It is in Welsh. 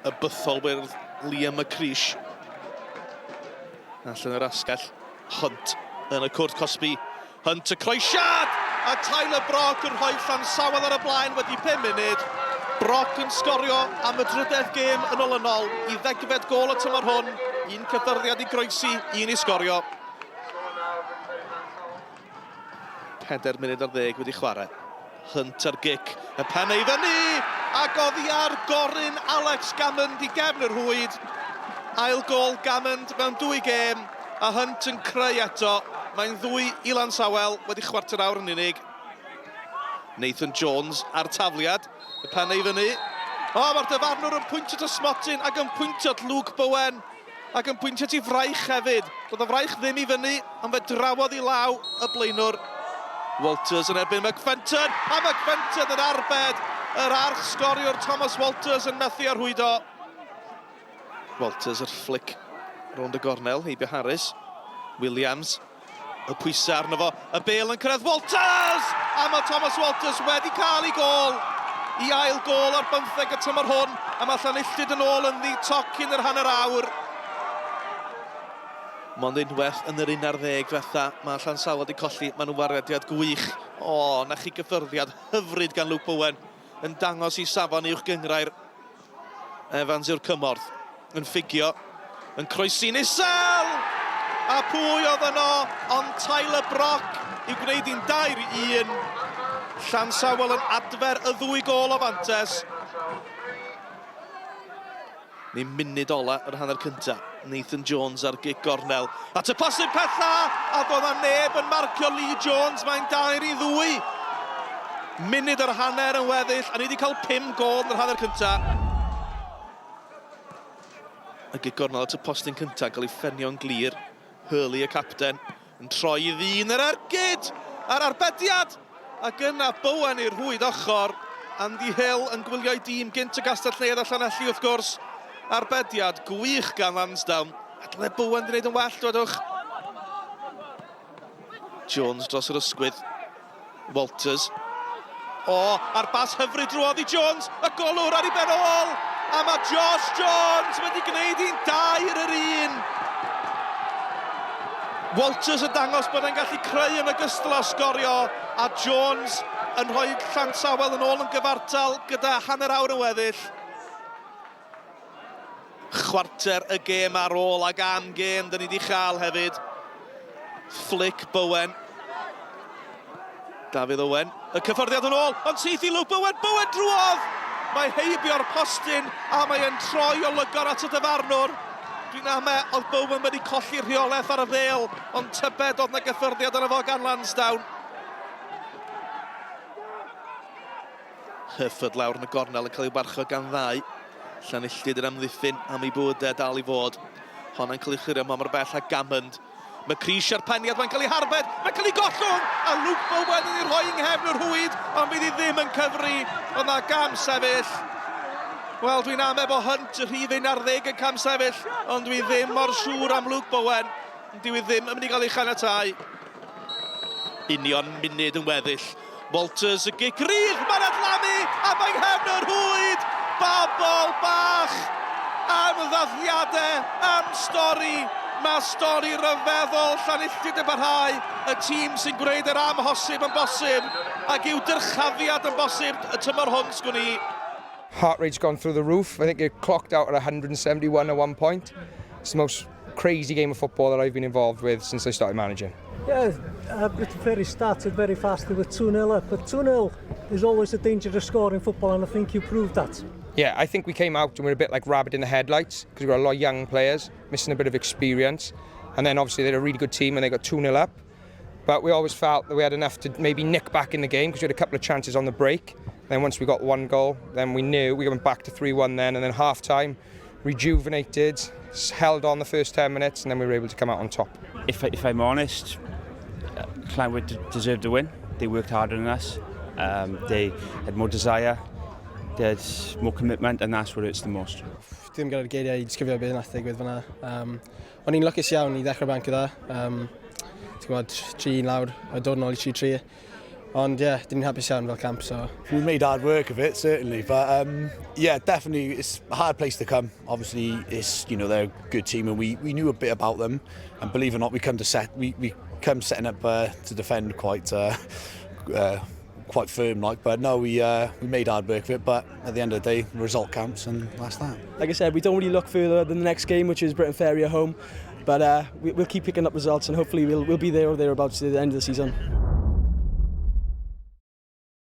y bytholwyr Liam McCreish. Allan yr asgell, Hunt yn y cwrt Cosby. Hunt y croesiad! A Tyler Brock yn rhoi llansawel ar y blaen wedi 5 munud. Brock yn sgorio am y drydedd gêm yn olynol i 10fed gol y tymor hwn. 1 cyffyrddiad i groesi, 1 i sgorio. 4 munud ar 10 wedi chwarae. Hunt ar gic, y pen ei fyny, ac oddi ar goryn Alex Gammond i gefn yr hwyd. Ail gol Gammond mewn 2 gêm, a Hunt yn creu eto. Mae'n 2 i lansawel, wedi chwarter awr yn unig. Nathan Jones ar tafliad, y pen ei fyny. O, mae'r dyfarnwr yn pwyntio at Ysmotyn ac yn pwyntio at Luke Bowen. Ac yn pwyntio at ei fraich hefyd. Doedd y fraich ddim i fyny, ond fe drawodd i law y blaenwr. Walters yn erbyn McFenton, a McFenton yn arbed. Yr arch sgoriwr Thomas Walters yn methu arhwydo. Walters yr flic rownd y gornel, heibio Harris. Williams, y pwysau arno fo, y bêl yn cyrraedd Walters! A mae Thomas Walters wedi cael ei gol. I ail gol ar 15 y tymor hwn, a mae Llanilltyd yn ôl yn ddi tocyn yr hanner awr. Mond unwaith yn yr 11 diwetha, mae Llansawel wedi colli, maen nhw'n warediad gwych. O, na chi gyffyrddiad hyfryd gan Luke Bowen yn dangos i safon uwch gyngrair. Evans yw'r cymorth, yn ffigio, yn croesi'n isel! A pwy oedd yno, ond Tyler Brock i gwneud i'n 2-1. Llansawel yn adfer y 2 gol o fantes. Ni munud ola yr hanner cynta. Nathan Jones ar gic gornel. At y posib petha, a doedd a neb yn marcio Lee Jones, mae'n 2-2. Munud yr hanner yn weddill, a ni wedi cael 5 gol yn yr hanner cynta. Y gic gornel at y postyn cynta, cael ei ffenio'n glir. Hurley y capten, yn troi i ddyn yr ergyd, ar arbediad. Ac yna Bowen i'r hwyd ochr. Andy Hill yn gwylio'i dîm gynt y Gastell Neuadd a Llanelli wrth gwrs. Arbediad gwych gan Lansdowne. Adle Bowen wedi gwneud yn well, dwedwch. Jones dros yr ysgwydd. Walters. O, a'r bas hyfryd drwodd i Jones. Y golwr ar ei ben ôl. A mae Josh Jones wedi gwneud i'n 2-1. Walters yn dangos bod e'n gallu creu yn ogystal â sgorio. A Jones yn rhoi Llansawel yn ôl yn gyfartal gyda hanner awr yn weddill. Chwarter y gêm ar ôl ac am gêm dyn ni wedi chael hefyd. Flick Bowen. Dafydd Owen. Y cyffyrddiad yn ôl, ond syth i Luke Bowen. Bowen drwodd! Mae heibio'r postyn a mae'n troi o lygor at y dyfarnwr. Dwi'n ame oedd Bowen wedi colli rheolaeth ar y ddel, ond tybed oedd na gyffyrddiad yn efo gan Lansdowne. Hyfford lawr yn y gornel yn cael ei warcho gan ddau. Llanilltyd yn amddiffyn am ei bwydau dal i fod. Honna'n cael ei chyrio mor bell a Gammond. McCreish ar peniad, mae'n cael ei harbed, mae'n cael ei gollwng, a Luke Bowen yn ei rhoi yng nghefn yr hwyd, ond bydd hi ddim yn cyfri, ond na gam sefyll. Wel, dwi'n ame bo Hunt y rhif 11 yn cam sefyll, ond dwi ddim mor siŵr am Luke Bowen. Dwi ddim yn mynd i gael ei chaniatáu. Union munud yn weddill. Walters y gic rydd, mae'n adlanu, a mae'n nghefn yr hwyd. Bobl bach am ddathliadau, am stori. Mae stori ryfeddol Llanilltyd yn barhau. Y tîm sy'n gwneud yr amhosib yn bosib, ac yw dyrchafiad yn bosib y tymor hwn sgwn i. Heart rate's gone through the roof. I think it clocked out at 171 at one point. It's the most crazy game of football that I've been involved with since I started managing. Yeah, Britain Ferry started very fast. They were 2-0 up, but 2-0 is always a dangerous score in football, and I think you proved that. Yeah, I think we came out and we were a bit like rabbit in the headlights because we've got a lot of young players, missing a bit of experience. And then obviously they're a really good team and they got 2-0 up. But we always felt that we had enough to maybe nick back in the game because we had a couple of chances on the break. Then once we got 1 goal, then we knew we went back to 3-1 then, and then half-time, rejuvenated, held on the first 10 minutes, and then we were able to come out on top. If I'm honest, Llanwyd deserved to win. They worked harder than us. They had more desire, they had more commitment, and that's what hurts the most. Dwi'n gyda'r geiriau i disgrifio beth nath ddigwydd fyna. O'n i'n lwcus iawn i ddechrau banc gyda. Ti'n gwybod, 3 lawr, a dod yn ôl i 3-3. Ond yeah, dyn ni'n hapus iawn fel camp, so... We made hard work of it, certainly, but yeah, definitely it's a hard place to come. Obviously, it's, you know, they're a good team and we knew a bit about them, and believe it or not, we come setting up to defend quite firm like, but no, we made hard work of it, but at the end of the day, the result counts, and that's that. Like I said, we don't really look further than the next game, which is Britain Ferry at home, but we'll keep picking up results, and hopefully we'll be there or thereabouts at the end of the season.